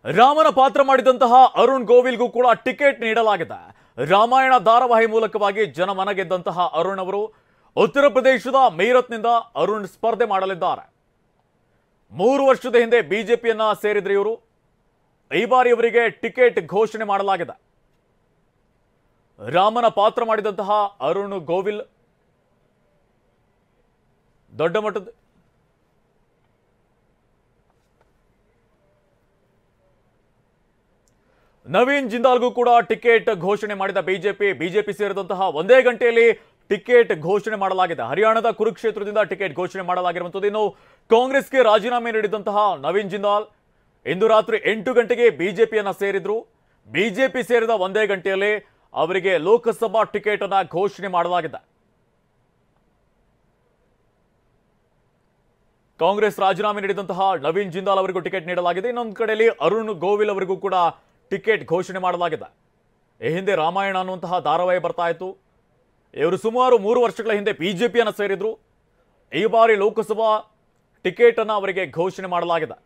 ರಾಮನ ಪಾತ್ರ ಮಾಡಿದಂತಹ ಅರುಣ್ ಗೋವಿಲ್ಗೂ ಕೂಡ ಟಿಕೆಟ್ ನೀಡಲಾಗಿದೆ. ರಾಮಾಯಣ ಧಾರಾವಾಹಿ ಮೂಲಕವಾಗಿ ಜನಮನ ಗೆದ್ದಂತಹ ಅರುಣ್ ಅವರು ಉತ್ತರ ಪ್ರದೇಶದ ಮೀರತ್ನಿಂದ ಅರುಣ್ ಸ್ಪರ್ಧೆ ಮಾಡಲಿದ್ದಾರೆ. 3 ವರ್ಷದ ಹಿಂದೆ ಬಿಜೆಪಿಯನ್ನ ಸೇರಿದ್ರು ಇವರು. ಈ ಬಾರಿ ಅವರಿಗೆ ಟಿಕೆಟ್ ಘೋಷಣೆ ಮಾಡಲಾಗಿದೆ. ರಾಮನ ಪಾತ್ರ ಮಾಡಿದಂತಹ ಅರುಣ್ ಗೋವಿಲ್ ದೊಡ್ಡ ಮಟ್ಟದ ನವೀನ್ ಜಿಂದಾಲ್ಗೂ ಕೂಡ ಟಿಕೆಟ್ ಘೋಷಣೆ ಮಾಡಿದ ಬಿಜೆಪಿ ಸೇರಿದಂತಹ ಒಂದೇ ಗಂಟೆಯಲ್ಲಿ ಟಿಕೆಟ್ ಘೋಷಣೆ ಮಾಡಲಾಗಿದೆ. ಹರಿಯಾಣದ ಕುರುಕ್ಷೇತ್ರದಿಂದ ಟಿಕೆಟ್ ಘೋಷಣೆ ಮಾಡಲಾಗಿರುವಂಥದ್ದು. ಇನ್ನು ಕಾಂಗ್ರೆಸ್ಗೆ ರಾಜೀನಾಮೆ ನೀಡಿದಂತಹ ನವೀನ್ ಜಿಂದಾಲ್ ಇಂದು ರಾತ್ರಿ 8 ಗಂಟೆಗೆ ಬಿಜೆಪಿಯನ್ನ ಸೇರಿದ್ರು. ಬಿಜೆಪಿ ಸೇರಿದ ಒಂದೇ ಗಂಟೆಯಲ್ಲಿ ಅವರಿಗೆ ಲೋಕಸಭಾ ಟಿಕೆಟ್ ಅನ್ನ ಘೋಷಣೆ ಮಾಡಲಾಗಿದೆ. ಕಾಂಗ್ರೆಸ್ ರಾಜೀನಾಮೆ ನೀಡಿದಂತಹ ನವೀನ್ ಜಿಂದಾಲ್ ಅವರಿಗೂ ಟಿಕೆಟ್ ನೀಡಲಾಗಿದೆ. ಇನ್ನೊಂದು ಕಡೆಯಲ್ಲಿ ಅರುಣ್ ಗೋವಿಲ್ ಅವರಿಗೂ ಕೂಡ ಟಿಕೆಟ್ ಘೋಷಣೆ ಮಾಡಲಾಗಿದೆ. ಈ ಹಿಂದೆ ರಾಮಾಯಣ ಅನ್ನುವಂತಹ ಧಾರಾವಾಹಿ ಬರ್ತಾ ಇತ್ತು. ಇವರು ಸುಮಾರು 3 ವರ್ಷಗಳ ಹಿಂದೆ ಬಿಜೆಪಿಯನ್ನು ಸೇರಿದ್ರು. ಈ ಬಾರಿ ಲೋಕಸಭಾ ಟಿಕೆಟ್ ಅನ್ನು ಅವರಿಗೆ ಘೋಷಣೆ ಮಾಡಲಾಗಿದೆ.